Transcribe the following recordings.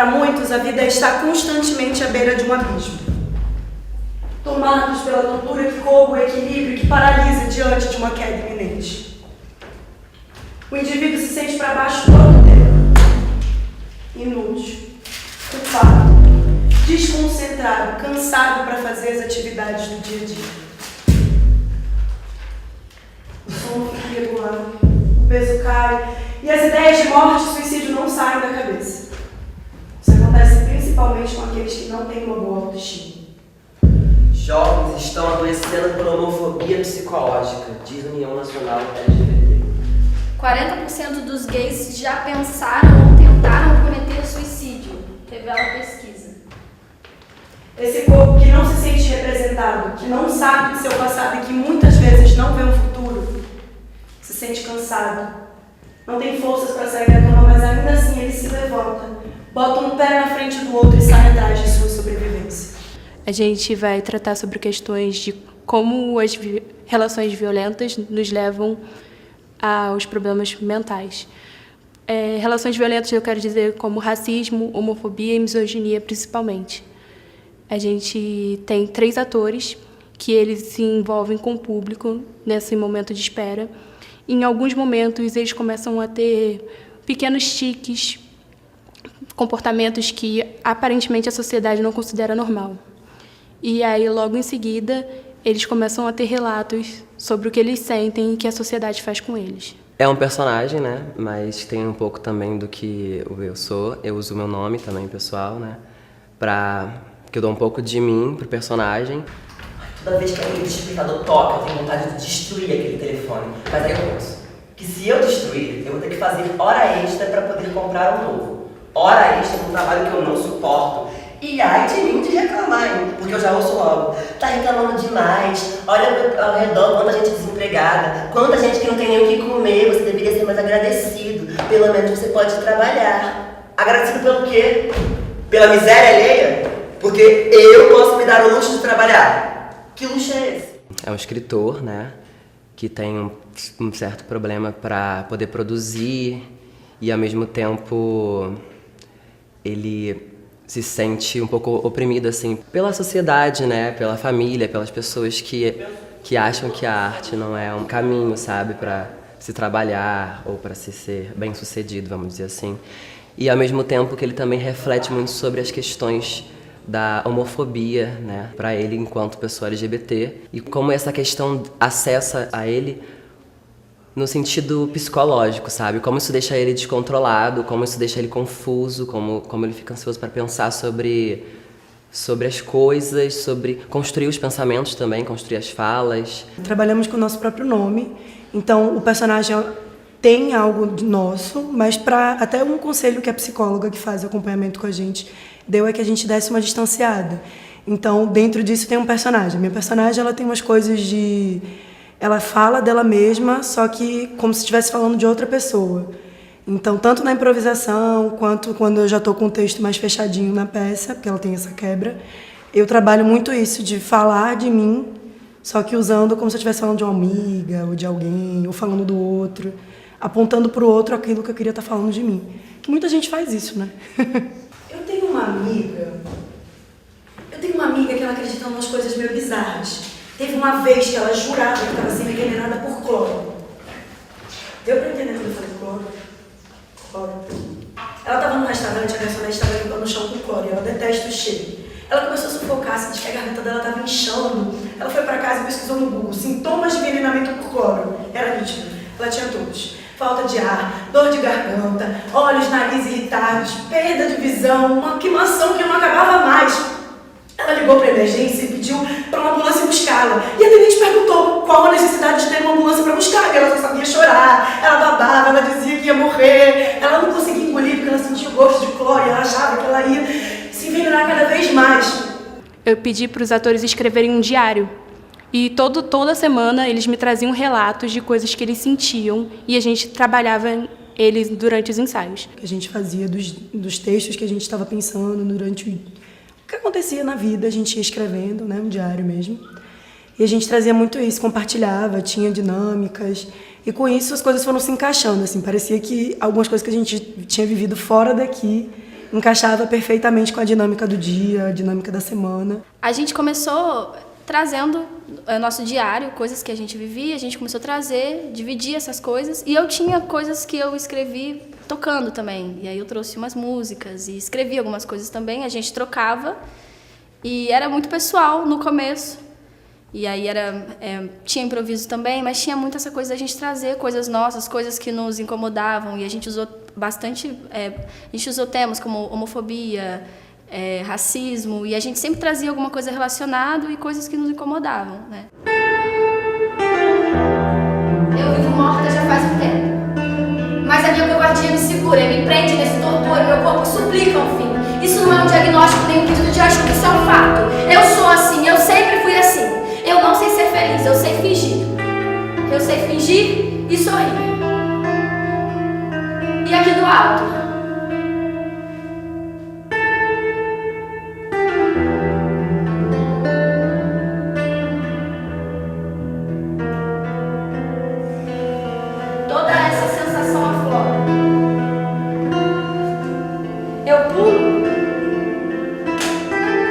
Para muitos, a vida está constantemente à beira de um abismo. Tomados pela tortura que rouba o equilíbrio e que paralisa diante de uma queda iminente. O indivíduo se sente para baixo todo tempo. Inútil, culpado, desconcentrado, cansado para fazer as atividades do dia a dia. O sono fica irregular, o peso cai e as ideias de morte e suicídio não saem da cabeça. Isso acontece principalmente com aqueles que não têm uma boa autoestima. Jovens estão adoecendo por homofobia psicológica, diz a União Nacional LGBT. 40% dos gays já pensaram ou tentaram cometer suicídio, revela a pesquisa. Esse povo que não se sente representado, que não sabe de seu passado e que muitas vezes não vê um futuro, se sente cansado, não tem forças para sair da cama, mas ainda assim ele se levanta, bota um pé na frente do outro e sai atrás de sua sobrevivência. A gente vai tratar sobre questões de como as relações violentas nos levam aos problemas mentais. Relações violentas eu quero dizer como racismo, homofobia e misoginia principalmente. A gente tem 3 atores que eles se envolvem com o público nesse momento de espera. Em alguns momentos eles começam a ter pequenos tiques, comportamentos que aparentemente a sociedade não considera normal. E aí, logo em seguida, eles começam a ter relatos sobre o que eles sentem e que a sociedade faz com eles. É um personagem, né? Mas tem um pouco também do que eu sou. Eu uso o meu nome também, pessoal, né? Que eu dou um pouco de mim pro personagem. Toda vez que aquele despertador toca, eu tenho vontade de destruir aquele telefone. Mas aí eu penso que se eu destruir, eu vou ter que fazer hora extra para poder comprar um novo. Hora extra com um trabalho que eu não suporto. E ai de mim de reclamar, hein? Porque eu já ouço logo. Tá reclamando demais. Olha ao redor, quanta gente desempregada. Quanta gente que não tem nem o que comer. Você deveria ser mais agradecido. Pelo menos você pode trabalhar. Agradecido pelo quê? Pela miséria alheia? Porque eu posso me dar o luxo de trabalhar. Que luxo é esse? É um escritor, né? Que tem um certo problema para poder produzir. E ao mesmo tempo ele se sente um pouco oprimido, assim, pela sociedade, né? Pela família, pelas pessoas que acham que a arte não é um caminho, sabe? Para se trabalhar ou para se ser bem-sucedido, vamos dizer assim. E ao mesmo tempo que ele também reflete muito sobre as questões da homofobia, né? Para ele enquanto pessoa LGBT. E como essa questão acessa a ele no sentido psicológico, sabe? Como isso deixa ele descontrolado, como isso deixa ele confuso, como ele fica ansioso para pensar sobre as coisas, sobre construir os pensamentos também, construir as falas. Trabalhamos com o nosso próprio nome, então o personagem tem algo nosso, mas até um conselho que a psicóloga que faz o acompanhamento com a gente deu é que a gente desse uma distanciada. Então, dentro disso tem um personagem. A minha personagem, ela tem umas coisas de... Ela fala dela mesma, só que como se estivesse falando de outra pessoa. Então, tanto na improvisação, quanto quando eu já estou com o texto mais fechadinho na peça, porque ela tem essa quebra, eu trabalho muito isso, de falar de mim, só que usando como se eu estivesse falando de uma amiga, ou de alguém, ou falando do outro, apontando para o outro aquilo que eu queria estar falando de mim. Que muita gente faz isso, né? Eu tenho uma amiga que ela acredita em umas coisas meio bizarras. Teve uma vez que ela jurava que estava sendo envenenada por cloro. Deu pra entender quando eu falei cloro? Cloro. Ela estava num restaurante, a garçonete estava limpando o chão com cloro e ela detesta o cheiro. Ela começou a sufocar, sentiu que a garganta dela estava inchando. Ela foi para casa e pesquisou no Google sintomas de envenenamento por cloro. Era nítido. Ela tinha todos. Falta de ar, dor de garganta, olhos, nariz irritados, perda de visão, uma queimação que não acabava mais. Ela ligou para a emergência e pediu para uma ambulância buscá-la. E a atendente perguntou qual a necessidade de ter uma ambulância para buscar. E ela só sabia chorar, ela babava, ela dizia que ia morrer. Ela não conseguia engolir porque ela sentia o gosto de cloro e ela achava que ela ia se envenenar cada vez mais. Eu pedi para os atores escreverem um diário. E toda semana eles me traziam relatos de coisas que eles sentiam e a gente trabalhava eles durante os ensaios. A gente fazia dos textos que a gente estava pensando durante o que acontecia na vida, a gente ia escrevendo, né, um diário mesmo. E a gente trazia muito isso, compartilhava, tinha dinâmicas. E com isso as coisas foram se encaixando, assim, parecia que algumas coisas que a gente tinha vivido fora daqui encaixava perfeitamente com a dinâmica do dia, a dinâmica da semana. A gente começou trazendo nosso diário, coisas que a gente vivia, a gente começou a trazer, dividir essas coisas, e eu tinha coisas que eu escrevi tocando também, e aí eu trouxe umas músicas e escrevi algumas coisas também, a gente trocava, e era muito pessoal no começo, e aí tinha improviso também, mas tinha muito essa coisa da gente trazer coisas nossas, coisas que nos incomodavam, e a gente usou bastante, a gente usou temas como homofobia, racismo, e a gente sempre trazia alguma coisa relacionada e coisas que nos incomodavam, né? Eu vivo morta já faz um tempo, mas a minha covardia me segura, me prende nesse torpor, meu corpo suplica um fim. Isso não é um diagnóstico nem um pedido de ajuda, isso é um fato. Eu sou assim, eu sempre fui assim. Eu não sei ser feliz, eu sei fingir. Eu sei fingir e sorrir. E aqui do alto, toda essa sensação aflora. Eu pulo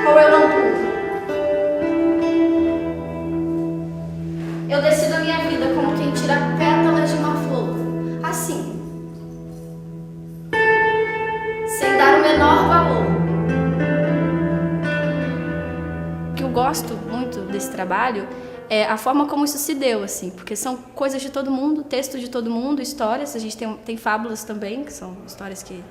ou eu não pulo? Eu decido a minha vida como quem tira pétalas de uma flor, assim, sem dar o menor valor. O que eu gosto muito desse trabalho é a forma como isso se deu, assim, porque são coisas de todo mundo, texto de todo mundo, histórias, a gente tem fábulas também, que são histórias que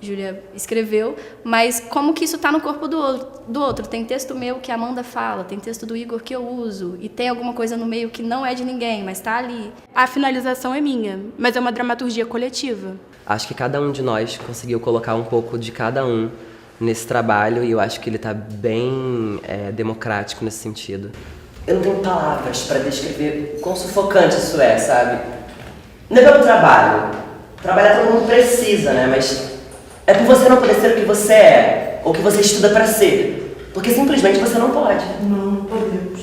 Júlia escreveu, mas como que isso está no corpo do outro. Tem texto meu que a Amanda fala, tem texto do Igor que eu uso, e tem alguma coisa no meio que não é de ninguém, mas está ali. A finalização é minha, mas é uma dramaturgia coletiva. Acho que cada um de nós conseguiu colocar um pouco de cada um nesse trabalho e eu acho que ele está bem democrático nesse sentido. Eu não tenho palavras para descrever quão sufocante isso é, sabe? Não é pelo trabalho. Trabalhar todo mundo precisa, né? Mas é por você não poder ser o que você é, ou o que você estuda para ser. Porque simplesmente você não pode. Não podemos.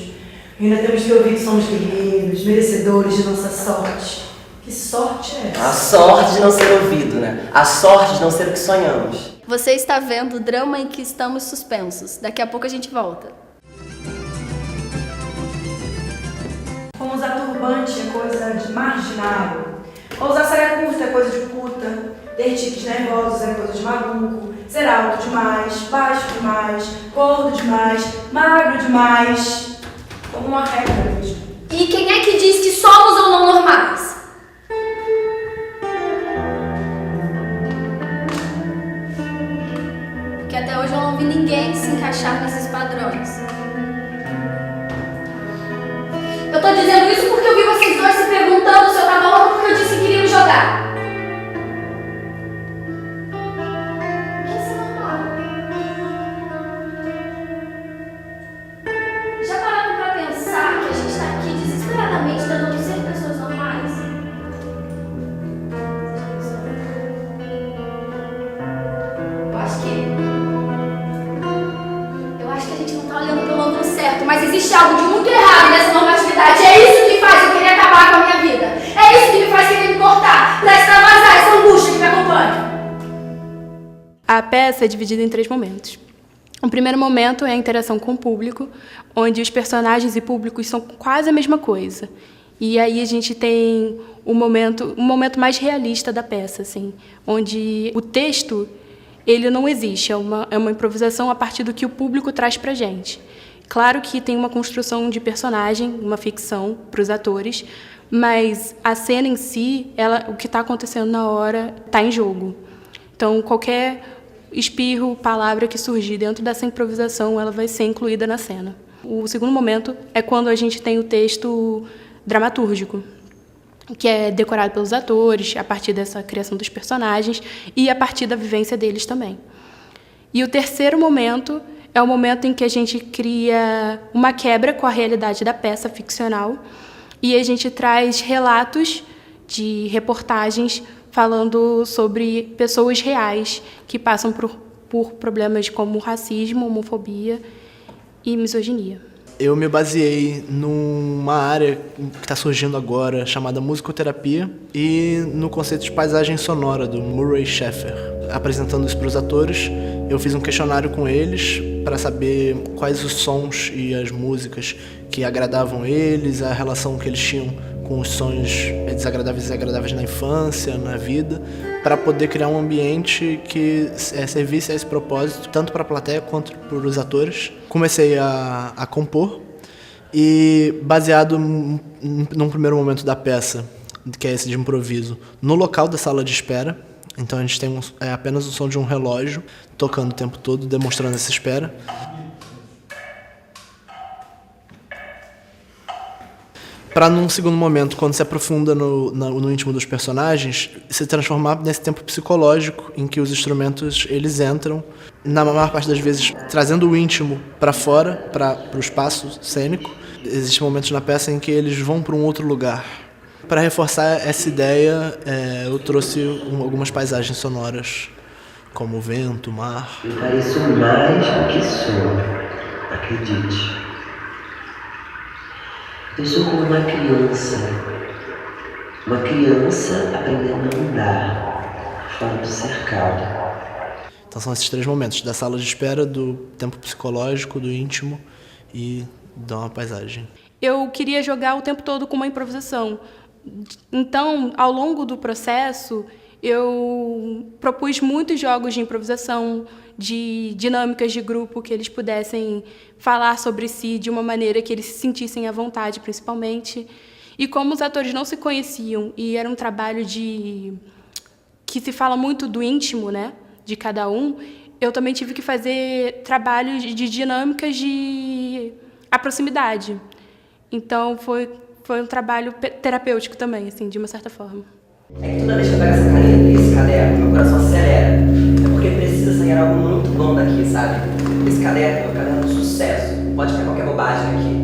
Ainda temos que ouvir que somos guerreiros, merecedores de nossa sorte. Que sorte é essa? A sorte de não ser ouvido, né? A sorte de não ser o que sonhamos. Você está vendo o drama em que estamos suspensos. Daqui a pouco a gente volta. Como usar turbante é coisa de marginal. Ou usar saia curta é coisa de puta. Ter tiques nervosos é coisa de maluco. Ser alto demais, baixo demais, gordo demais, magro demais. Como uma regra mesmo. E quem é que diz que somos ou não normais? Porque até hoje eu não vi ninguém se encaixar nesses padrões. Eu tô dizendo isso porque eu vi vocês dois se perguntando se eu tava louco porque eu disse que queria me jogar. Isso é normal. Já pararam pra pensar que a gente tá aqui desesperadamente tentando ser pessoas normais? Eu acho que a gente não tá olhando pelo ângulo certo, mas existe algo de muito errado nessa normatividade. É isso que faz eu querer acabar com a minha vida. É isso que me faz querer me cortar, pra extravasar essa angústia que me acompanha. A peça é dividida em 3 momentos. O primeiro momento é a interação com o público, onde os personagens e públicos são quase a mesma coisa. E aí a gente tem um momento mais realista da peça, assim, onde o texto ele não existe, é uma improvisação a partir do que o público traz pra gente. Claro que tem uma construção de personagem, uma ficção para os atores, mas a cena em si, o que está acontecendo na hora, está em jogo. Então, qualquer espirro, palavra que surgir dentro dessa improvisação, ela vai ser incluída na cena. O segundo momento é quando a gente tem o texto dramatúrgico, que é decorado pelos atores, a partir dessa criação dos personagens e a partir da vivência deles também. E o terceiro momento é o momento em que a gente cria uma quebra com a realidade da peça ficcional e a gente traz relatos de reportagens falando sobre pessoas reais que passam por problemas como racismo, homofobia e misoginia. eu me baseei numa área que está surgindo agora chamada musicoterapia e no conceito de paisagem sonora do Murray Schafer. Apresentando isso para os atores, eu fiz um questionário com eles para saber quais os sons e as músicas que agradavam eles, a relação que eles tinham com os sons desagradáveis e agradáveis na infância, na vida, para poder criar um ambiente que servisse a esse propósito, tanto para a plateia quanto para os atores. Comecei a compor e, baseado num primeiro momento da peça, que é esse de improviso, no local da sala de espera. Então a gente tem apenas o som de um relógio tocando o tempo todo, demonstrando essa espera. Para num segundo momento, quando se aprofunda no íntimo dos personagens, se transformar nesse tempo psicológico em que os instrumentos eles entram, na maior parte das vezes trazendo o íntimo para fora, para o espaço cênico. Existem momentos na peça em que eles vão para um outro lugar. Para reforçar essa ideia, eu trouxe algumas paisagens sonoras, como o vento, o mar. Eu pareço mais do que sou, acredite. Eu sou como uma criança aprendendo a andar fora do cercado. Então são esses 3 momentos, da sala de espera, do tempo psicológico, do íntimo e de uma paisagem. Eu queria jogar o tempo todo com uma improvisação. Então, ao longo do processo, eu propus muitos jogos de improvisação, de dinâmicas de grupo, que eles pudessem falar sobre si de uma maneira que eles se sentissem à vontade, principalmente. E como os atores não se conheciam e era um trabalho que se fala muito do íntimo, né, de cada um, eu também tive que fazer trabalhos de dinâmicas de proximidade. Então, foi um trabalho terapêutico também, assim, de uma certa forma. É que toda vez que eu pego essa caneta e esse caderno, meu coração acelera. É porque precisa sair algo muito bom daqui, sabe? Esse caderno é um caderno de sucesso. Pode ficar qualquer bobagem aqui.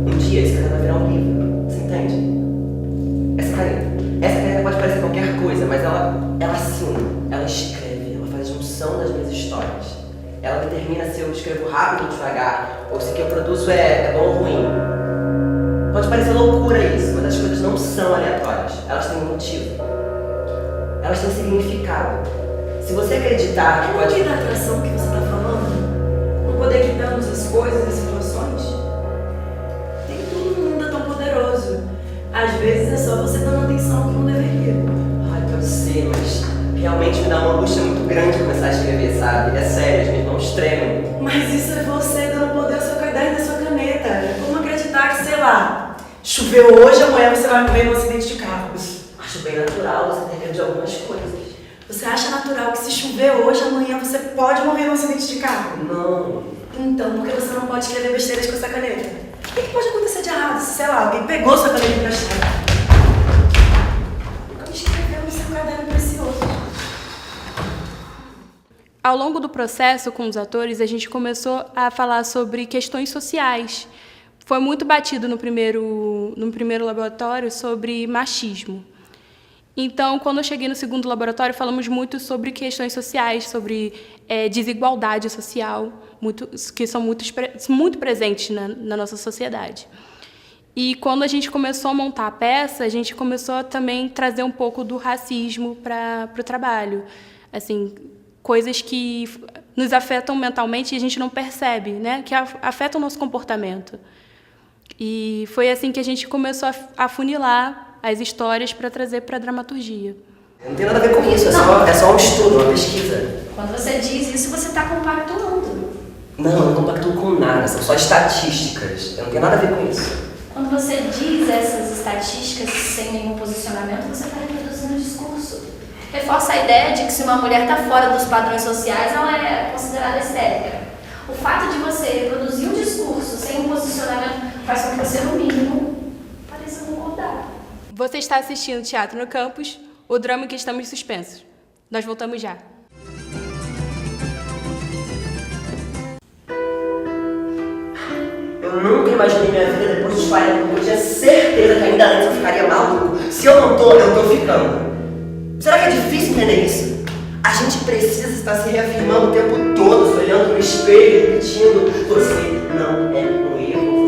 Um dia esse caderno vai virar um livro. Você entende? Essa caneta pode parecer qualquer coisa, mas ela assina, ela escreve, ela faz a junção das minhas histórias. Ela determina se eu escrevo rápido ou devagar, ou se o que eu produzo é bom ou ruim. Pode parecer loucura isso, mas as coisas não são aleatórias. Elas têm um motivo. Elas têm significado. Se você acreditar que É uma lei da atração que você está falando? No poder que damos as coisas, as situações? Nem todo mundo é tão poderoso. Às vezes é só você dando atenção que não deveria. Ai, eu sei, mas realmente me dá uma angústia muito grande começar a escrever, sabe? É sério, as minhas mãos tremem. Mas isso é você dando poder ao seu caderno e à sua caneta. É como acreditar que, sei lá, choveu hoje, amanhã você vai morrer num acidente de carros. Acho bem natural você ter medo de algumas coisas. Você acha natural que se chover hoje, amanhã você pode morrer num acidente de carro? Não. Então, por que você não pode escrever besteiras com essa caneta? O que pode acontecer de errado se, sei lá, alguém pegou sua caneta emprestada? Nunca me escreveu no seu caderno precioso. Ao longo do processo com os atores, a gente começou a falar sobre questões sociais. Foi muito batido no primeiro laboratório sobre machismo. Então, quando eu cheguei no segundo laboratório, falamos muito sobre questões sociais, sobre desigualdade social, que são muito presentes na nossa sociedade. E quando a gente começou a montar a peça, a gente começou a também trazer um pouco do racismo para o trabalho. Assim, coisas que nos afetam mentalmente e a gente não percebe, né? Que afetam o nosso comportamento. E foi assim que a gente começou a afunilar as histórias para trazer para a dramaturgia. Não tem nada a ver com isso, é só um estudo, uma pesquisa. Quando você diz isso, você está compactuando. Não, eu não compactuo com nada, são só estatísticas. Eu não tenho nada a ver com isso. Quando você diz essas estatísticas sem nenhum posicionamento, você está reproduzindo o discurso. Reforça a ideia de que se uma mulher está fora dos padrões sociais, ela é considerada histérica. O fato de você reproduzir um discurso sem um posicionamento faz com que você, no mínimo, pareça concordar. Você está assistindo Teatro no Campus, o drama em que estamos suspensos. Nós voltamos já. Eu nunca imaginei minha vida depois dos 40, porque eu tinha certeza que ainda antes eu ficaria maluco. Se eu não tô, eu tô ficando. Será que é difícil entender isso? A gente precisa estar se reafirmando o tempo todo, se olhando no espelho, repetindo: você não é um erro,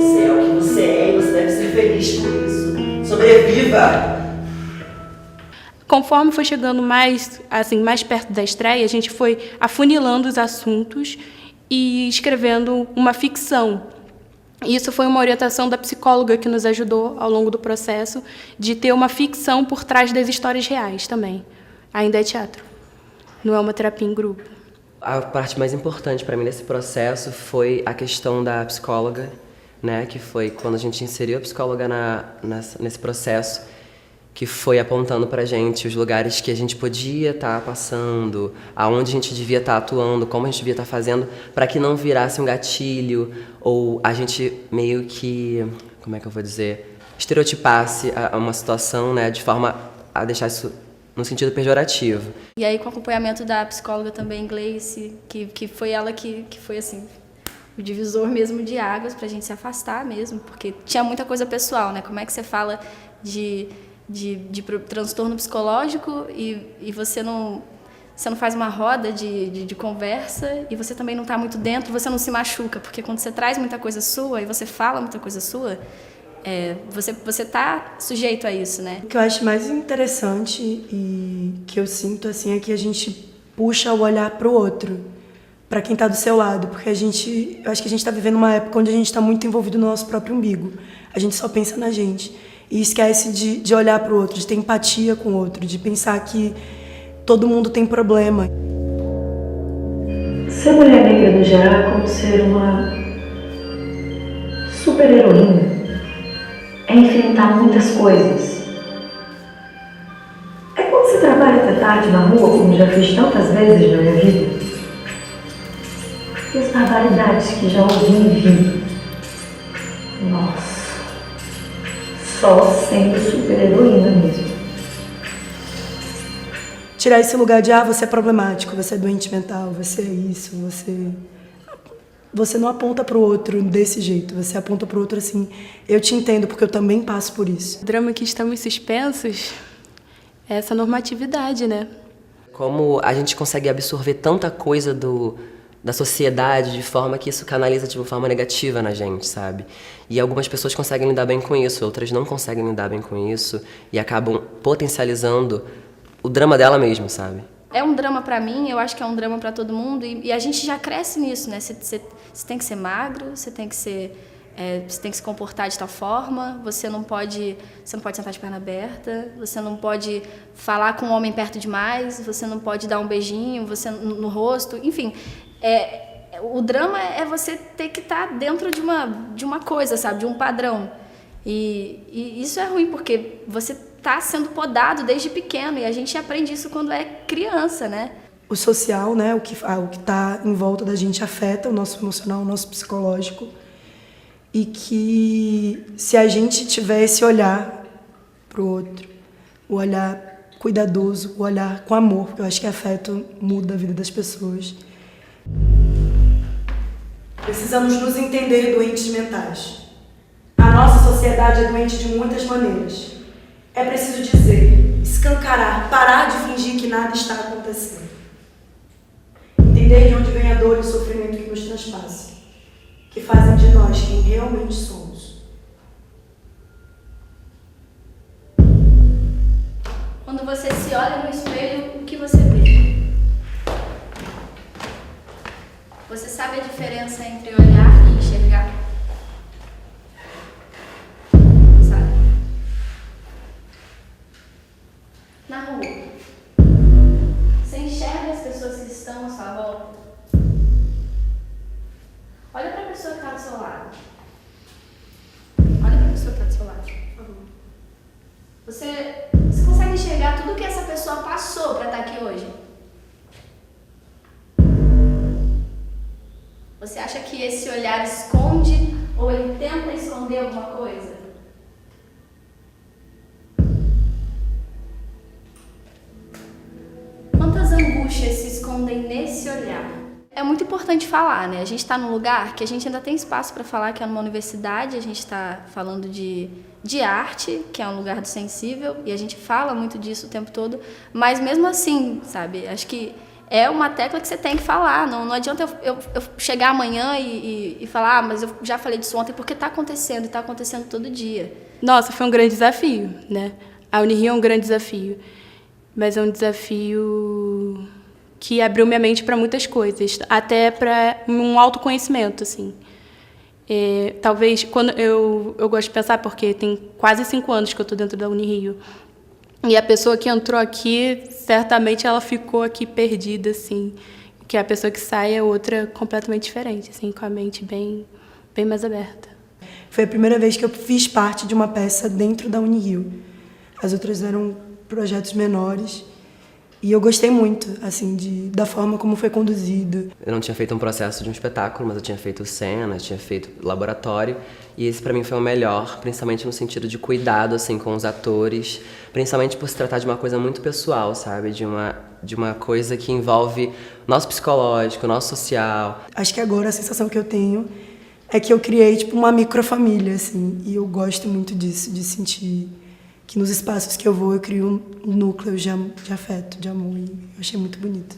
deve ser feliz por isso. Sobreviva! Conforme foi chegando mais perto da estreia, a gente foi afunilando os assuntos e escrevendo uma ficção. Isso foi uma orientação da psicóloga que nos ajudou ao longo do processo de ter uma ficção por trás das histórias reais também. Ainda é teatro, não é uma terapia em grupo. A parte mais importante para mim nesse processo foi a questão da psicóloga, né? Que foi quando a gente inseriu a psicóloga nesse processo, que foi apontando pra gente os lugares que a gente podia estar passando, aonde a gente devia estar atuando, como a gente devia estar fazendo, para que não virasse um gatilho ou a gente meio que, como é que eu vou dizer, estereotipasse uma situação, né, de forma a deixar isso no sentido pejorativo. E aí, com o acompanhamento da psicóloga também, Gleice, que foi ela que foi assim, o divisor mesmo de águas pra gente se afastar mesmo, porque tinha muita coisa pessoal, né? Como é que você fala de transtorno psicológico e você não faz uma roda de conversa e você também não está muito dentro, você não se machuca, porque quando você traz muita coisa sua e você fala muita coisa sua, você está sujeito a isso, né? O que eu acho mais interessante e que eu sinto assim é que a gente puxa o olhar para o outro, para quem está do seu lado, porque eu acho que a gente está vivendo uma época onde a gente está muito envolvido no nosso próprio umbigo, a gente só pensa na gente. E esquece de olhar para o outro, de ter empatia com o outro, de pensar que todo mundo tem problema. Ser mulher negra no geral é como ser uma super-heroína. É enfrentar muitas coisas. É quando você trabalha até tarde na rua, como já fiz tantas vezes na minha vida. E as barbaridades que já ouvi e vi. Nossa. Só sendo super-heroína mesmo. Tirar esse lugar de, você é problemático, você é doente mental, você é isso, você não aponta pro outro desse jeito, você aponta pro outro assim, eu te entendo porque eu também passo por isso. O drama que estamos suspensos é essa normatividade, né? Como a gente consegue absorver tanta coisa da sociedade de forma que isso canaliza de uma forma negativa na gente, sabe? E algumas pessoas conseguem lidar bem com isso, outras não conseguem lidar bem com isso e acabam potencializando o drama dela mesmo, sabe? É um drama pra mim, eu acho que é um drama pra todo mundo e a gente já cresce nisso, né? Você tem que ser magro, você tem que se comportar de tal forma, você não pode sentar de perna aberta, você não pode falar com um homem perto demais, você não pode dar um beijinho no rosto, enfim. O drama é você ter que estar dentro de uma coisa, sabe? De um padrão. E isso é ruim, porque você está sendo podado desde pequeno, e a gente aprende isso quando é criança, né? O social, né? O que está em volta da gente afeta o nosso emocional, o nosso psicológico. E que se a gente tiver esse olhar pro outro, o olhar cuidadoso, o olhar com amor, porque eu acho que afeto muda a vida das pessoas. Precisamos nos entender doentes mentais. A nossa sociedade é doente de muitas maneiras. É preciso dizer, escancarar, parar de fingir que nada está acontecendo. Entender de onde vem a dor e o sofrimento que nos transpassa, que fazem de nós quem realmente somos. Quando você se olha no espelho, o que você vê? Você sabe a diferença entre olhar e enxergar? Sabe? Na rua, você enxerga as pessoas que estão à sua volta? Olha para a pessoa que está do seu lado. Olha para a pessoa que está do seu lado. Você consegue enxergar tudo que essa pessoa passou para estar aqui hoje? Você acha que esse olhar esconde ou ele tenta esconder alguma coisa? Quantas angústias se escondem nesse olhar? É muito importante falar, né? A gente está num lugar que a gente ainda tem espaço para falar, que é numa universidade, a gente está falando de arte, que é um lugar do sensível, e a gente fala muito disso o tempo todo, mas mesmo assim, sabe, acho que é uma tecla que você tem que falar. Não adianta eu chegar amanhã e falar, mas eu já falei disso ontem, porque está acontecendo, e está acontecendo todo dia. Nossa, foi um grande desafio, né? A Unirio é um grande desafio, mas é um desafio que abriu minha mente para muitas coisas, até para um autoconhecimento, assim. Talvez, quando eu gosto de pensar, porque tem quase 5 anos que eu estou dentro da Unirio, e a pessoa que entrou aqui, certamente ela ficou aqui perdida, assim, que a pessoa que sai é outra completamente diferente, assim, com a mente bem mais aberta. Foi a primeira vez que eu fiz parte de uma peça dentro da Unirio. As outras eram projetos menores. E eu gostei muito, assim, da forma como foi conduzido. Eu não tinha feito um processo de um espetáculo, mas eu tinha feito cenas, tinha feito laboratório. E esse pra mim foi o melhor, principalmente no sentido de cuidado, assim, com os atores. Principalmente por se tratar de uma coisa muito pessoal, sabe? De uma coisa que envolve nosso psicológico, nosso social. Acho que agora a sensação que eu tenho é que eu criei, tipo, uma microfamília, assim. E eu gosto muito disso, de sentir que nos espaços que eu vou eu crio um núcleo de afeto, de amor, e eu achei muito bonito.